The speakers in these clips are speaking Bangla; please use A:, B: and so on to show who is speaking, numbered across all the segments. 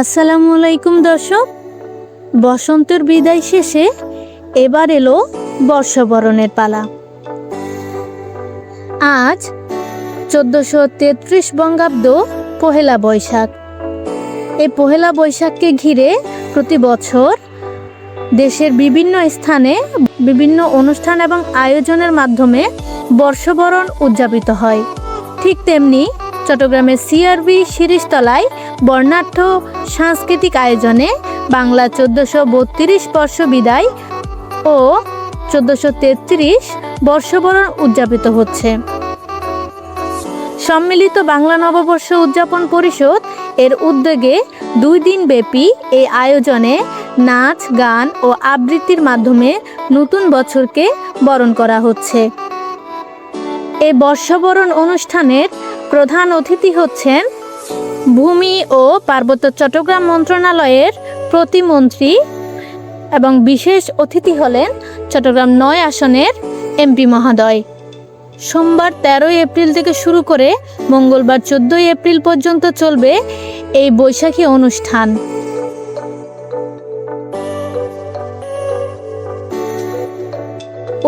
A: আসসালামু আলাইকুম দর্শক, বসন্তের বিদায় শেষে এবার এলো বর্ষবরণের পালা। আজ 1433 বঙ্গাব্দ পহেলা বৈশাখ। এই পহেলা বৈশাখকে ঘিরে প্রতি বছর দেশের বিভিন্ন স্থানে বিভিন্ন অনুষ্ঠান এবং আয়োজনের মাধ্যমে বর্ষবরণ উদযাপিত হয়। ঠিক তেমনি চট্টগ্রামের সিআরবি শিরিষতলায় বর্ণাঢ্য সাংস্কৃতিক আয়োজনে বাংলা 1432 বর্ষ বিদায় ও 1433 বর্ষবরণ উদযাপিত হচ্ছে। সম্মিলিত বাংলা নববর্ষ উদযাপন পরিষদ এর উদ্যোগে 2 দিন ব্যাপী এই আয়োজনে নাচ, গান ও আবৃত্তির মাধ্যমে নতুন বছরকে বরণ করা হচ্ছে। এই বর্ষবরণ অনুষ্ঠানের প্রধান অতিথি হচ্ছেন ভূমি ও পার্বত্য চট্টগ্রাম মন্ত্রণালয়ের প্রতিমন্ত্রী এবং বিশেষ অতিথি হলেন চট্টগ্রাম 9 আসনের এমপি মহোদয়। সোমবার 13 এপ্রিল থেকে শুরু করে মঙ্গলবার 14 এপ্রিল পর্যন্ত চলবে এই বৈশাখী অনুষ্ঠান।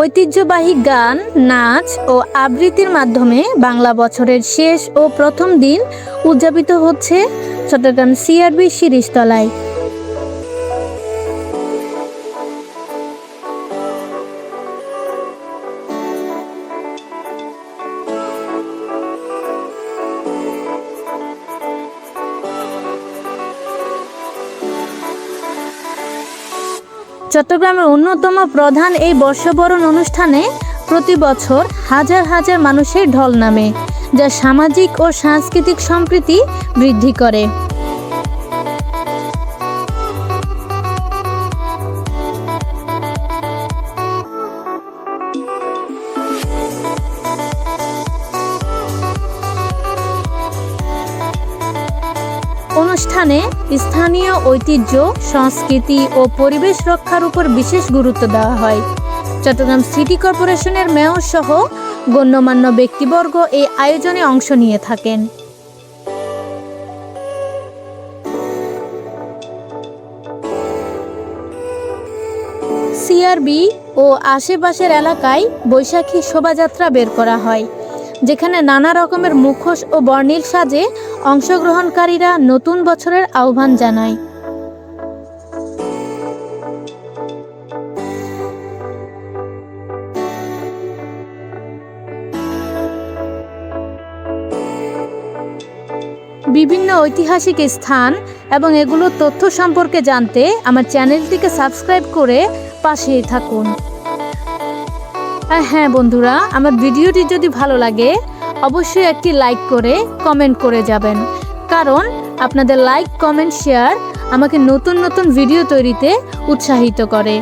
A: ঐতিহ্যবাহী গান, নাচ ও আবৃত্তির মাধ্যমে বাংলা বছরের শেষ ও প্রথম দিন উদযাপিত হচ্ছে চট্টগ্রাম সিআরবি শিরিষতলায়। চট্টগ্রামের অন্যতম প্রধান এই বর্ষবরণ অনুষ্ঠানে প্রতি বছর হাজার হাজার মানুষের ঢল নামে, যা সামাজিক ও সাংস্কৃতিক সম্প্রীতি বৃদ্ধি করে। অনুষ্ঠানে স্থানীয় ঐতিহ্য, সংস্কৃতি ও পরিবেশ রক্ষার উপর বিশেষ গুরুত্ব দেওয়া হয়। চট্টগ্রাম সিটি কর্পোরেশনের মেয়র সহ গণ্যমান্য ব্যক্তিবর্গ এই আয়োজনে অংশ নিয়ে থাকেন। সিআরবি ও আশেপাশের এলাকায় বৈশাখী শোভাযাত্রা বের করা হয়, যেখানে নানা রকমের মুখোশ ও বর্ণিল সাজে অংশগ্রহণকারীরা নতুন বছরের আহ্বান জানায়। বিভিন্ন ঐতিহাসিক স্থান এবং এগুলোর তথ্য সম্পর্কে জানতে আমার চ্যানেলটিকে সাবস্ক্রাইব করে পাশেই থাকুন। আর হ্যাঁ বন্ধুরা, আমার ভিডিওটি যদি ভালো লাগে অবশ্যই একটি লাইক করে কমেন্ট করে যাবেন, কারণ আপনাদের লাইক, কমেন্ট, শেয়ার আমাকে নতুন নতুন ভিডিও তৈরিতে উৎসাহিত করে।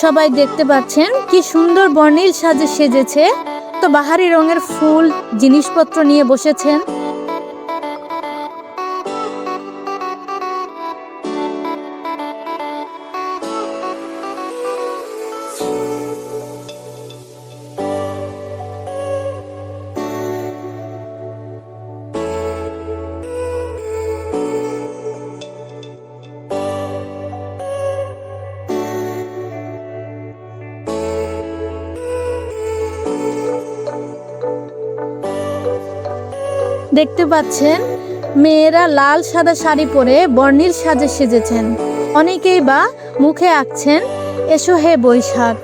A: সবাই দেখতে পাচ্ছেন কি সুন্দর বর্ণিল সাজে সেজেছে, তো বাহারি রঙের ফুল জিনিসপত্র নিয়ে বসেছেন। দেখতে পাচ্ছেন মেয়েরা লাল সাদা শাড়ি পরে বর্ণিল সাজে সেজেছেন। অনেকেই বা মুখে আঁকছেন এসো হে বৈশাখ।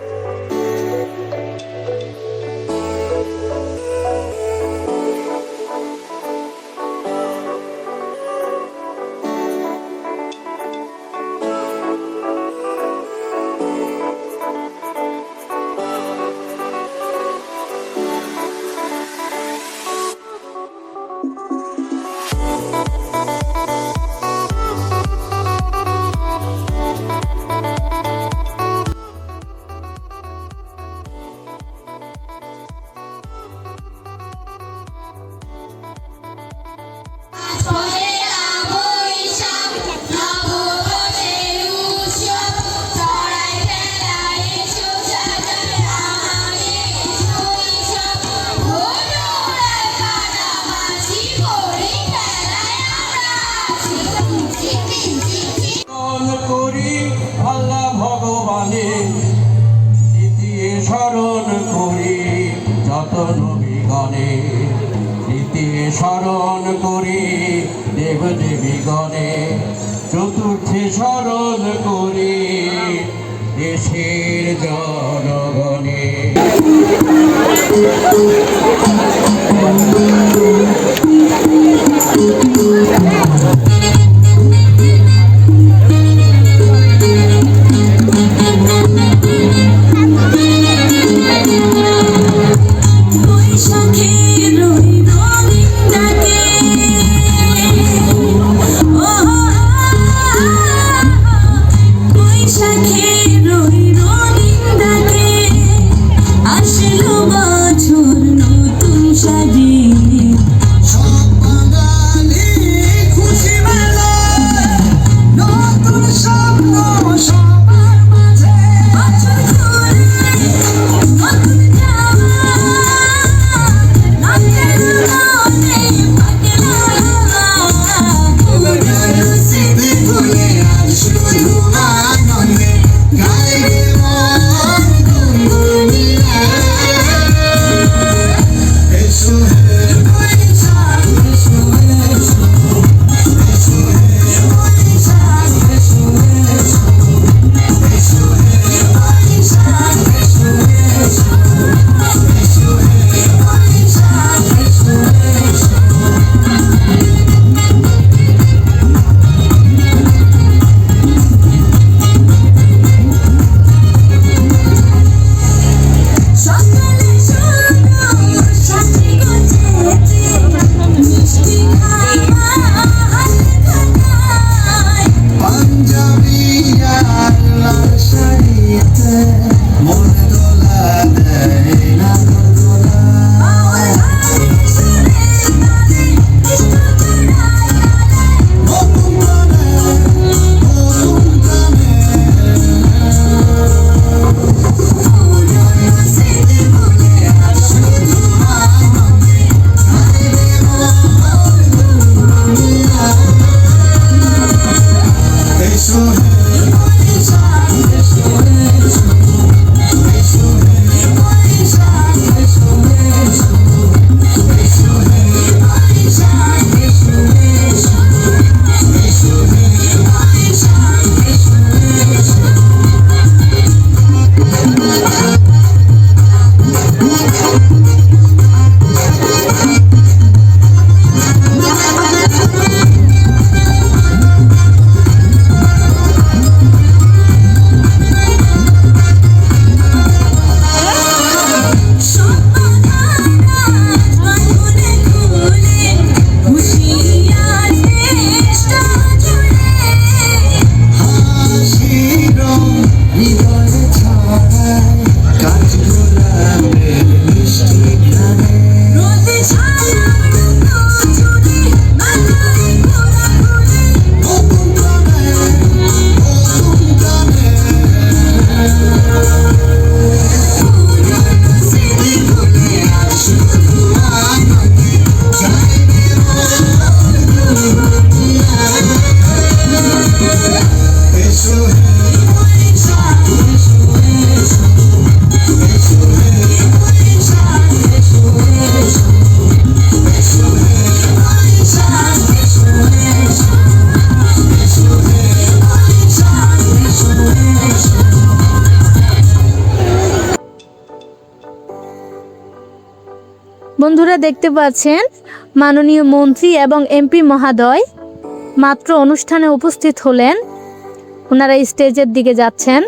B: নবীগণে স্মৃতি স্মরণ করি দেব দেবীগণে চতুর্থে স্মরণ করি দেশের জনগণে।
A: বন্ধুরা দেখতে পাচ্ছেন মাননীয় মন্ত্রী এবং এমপি মহোদয় মাত্র অনুষ্ঠানে উপস্থিত হলেন। ওনারা স্টেজের দিকে যাচ্ছেন।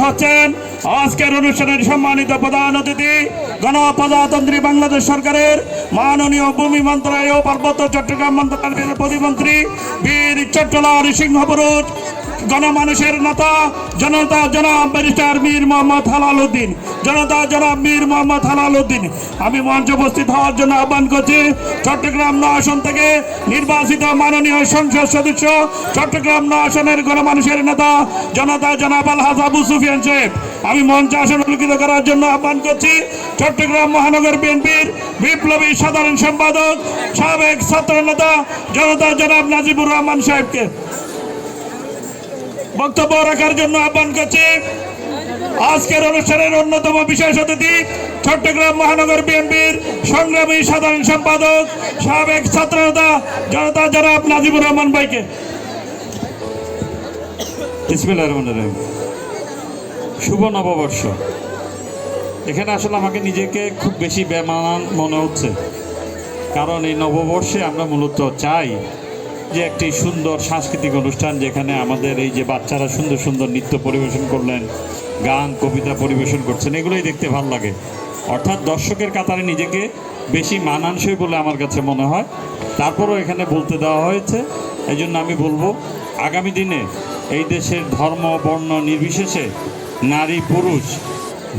C: হচ্ছেন আজকের অনুষ্ঠানের সম্মানিত প্রধান অতিথি গণপ্রজাতন্ত্রী বাংলাদেশ সরকারের মাননীয় ভূমি মন্ত্রণালয় ও পার্বত্য চট্টগ্রাম মন্ত্রণালয়ের প্রতিমন্ত্রী বীর চট্টলার সিংহ পুরুষ গণমানুষের নেতা জনতা জনাব ব্যারিস্টার মীর মোহাম্মদ হেলাল উদ্দিন, জনতা জনাব মীর মোহাম্মদ হেলাল উদ্দিন। আমি মঞ্চে উপস্থিত হওয়ার জন্য আহ্বান করছি চট্টগ্রাম ৯ আসন থেকে নির্বাচিত মাননীয় সংসদ সদস্য, চট্টগ্রাম ৯ আসনের গণমানুষের নেতা জনতা জনাব আলহাজ আবু সুফিয়ান সাহেব। আমি মঞ্চে আসন অলঙ্কৃত করার জন্য আহ্বান করছি চট্টগ্রাম মহানগর বিএনপির বিপ্লবী সাধারণ সম্পাদক সাবেক ছাত্র নেতা জনতা জনাব নাজিবুর রহমান সাহেবকে বক্তব্য রাখার জন্য আহ্বান করছি আজকের অনুষ্ঠানের অন্যতম বিশেষ অতিথি চট্টগ্রাম মহানগর বিএনপির সংগ্রামী সাধারণ সম্পাদক সাবেক ছাত্র নেতা জনতা জনাব নাজিবুর রহমান ভাইকে। বিসমিল্লাহির রহমানির রহিম। শুভ নববর্ষ। এখানে আসলে আমাকে নিজেকে খুব বেশি বেমানান মনে হচ্ছে, কারণ এই নববর্ষে আমরা মূলত চাই যে একটি সুন্দর সাংস্কৃতিক অনুষ্ঠান, যেখানে আমাদের এই যে বাচ্চারা সুন্দর সুন্দর নৃত্য পরিবেশন করলেন, গান কবিতা পরিবেশন করছেন, এগুলোই দেখতে ভালো লাগে। অর্থাৎ দর্শকের কাতারে নিজেকে বেশি মানানসই বলে আমার কাছে মনে হয়। তারপরও এখানে বলতে দেওয়া হয়েছে, এই জন্য আমি বলবো আগামী দিনে এই দেশের ধর্ম বর্ণ নির্বিশেষে নারী পুরুষ,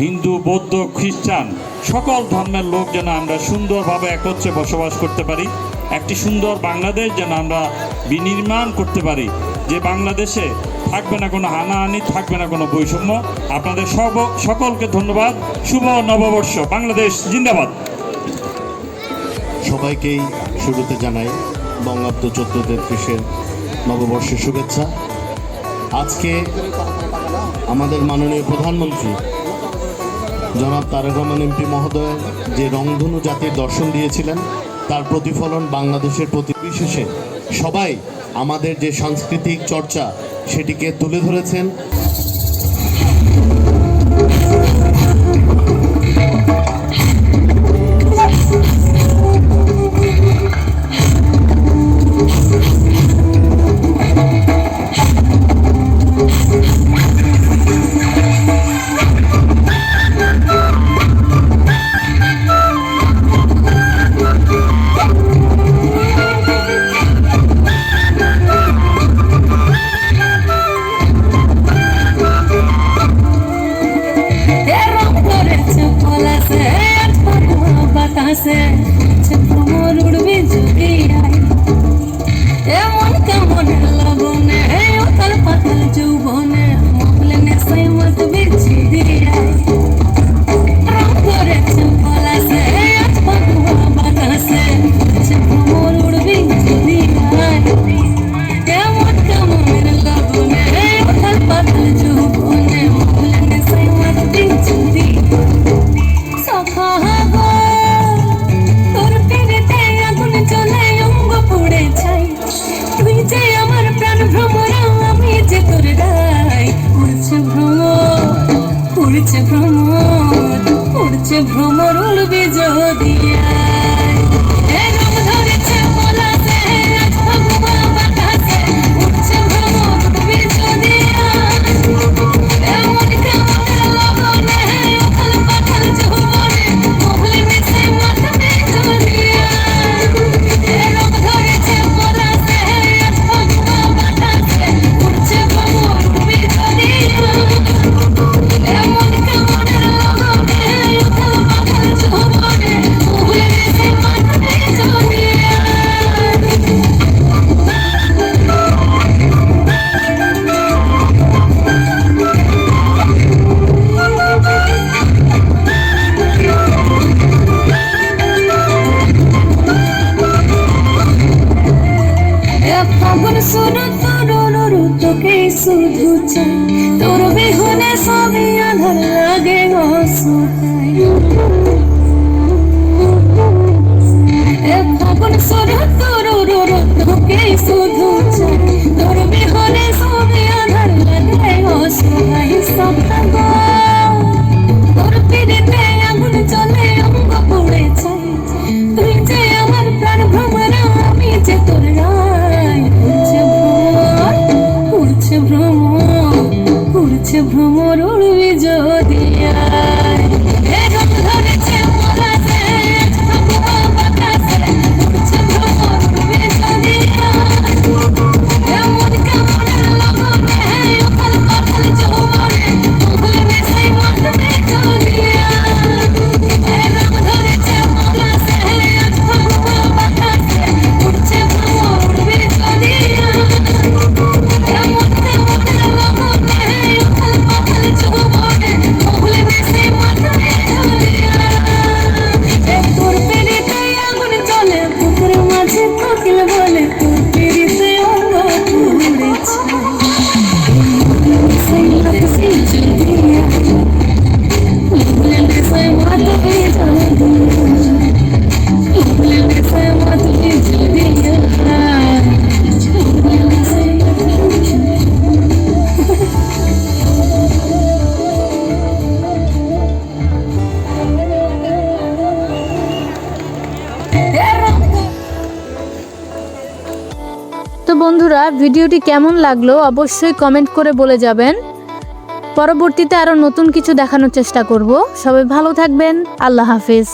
C: হিন্দু বৌদ্ধ খ্রিস্টান সকল ধর্মের লোক যেন আমরা সুন্দরভাবে একত্রে বসবাস করতে পারি, একটি সুন্দর বাংলাদেশ যেন আমরা বিনির্মাণ করতে পারি, যে বাংলাদেশে থাকবে না কোনো হানাহানি, থাকবে না কোনো বৈষম্য। আপনাদের সকলকে ধন্যবাদ। শুভ নববর্ষ। বাংলাদেশ জিন্দাবাদ।
D: সবাইকেই শুরুতে জানাই বঙ্গাব্দ 1433-এর নববর্ষের শুভেচ্ছা। আজকে আমাদের মাননীয় প্রধানমন্ত্রী জনাব তারেক রহমান এমপি মহোদয় যে রংধনু জাতির দর্শন দিয়েছিলেন, তার প্রতিফলন বাংলাদেশের প্রতি বিশেষে সবাই আমাদের যে সাংস্কৃতিক চর্চা সেটিকে তুলে ধরেছেন।
E: ভ্রমর উড়বে যদি শুধু চাই তোর বিহনে সবই আধার লাগে অসহায় ফাগুন শুরু তোকে শুধু চাই তোর বিহনে সবই আধার লাগে অসহায় সপ্তাহ তোর পিড়িতে আগুন চলে অঙ্গ পড়ে চাই তুই যে আমার প্রাণ ভ্রমরা আমি যে তোর রায় ভ্রমর উড়বি যদি ভ্রমর উড়বি যদি
A: ভিডিওটি কেমন লাগলো অবশ্যই কমেন্ট করে বলে যাবেন। পরবর্তীতে আরও নতুন কিছু দেখানোর চেষ্টা করব। সবাই ভালো থাকবেন। আল্লাহ হাফেজ।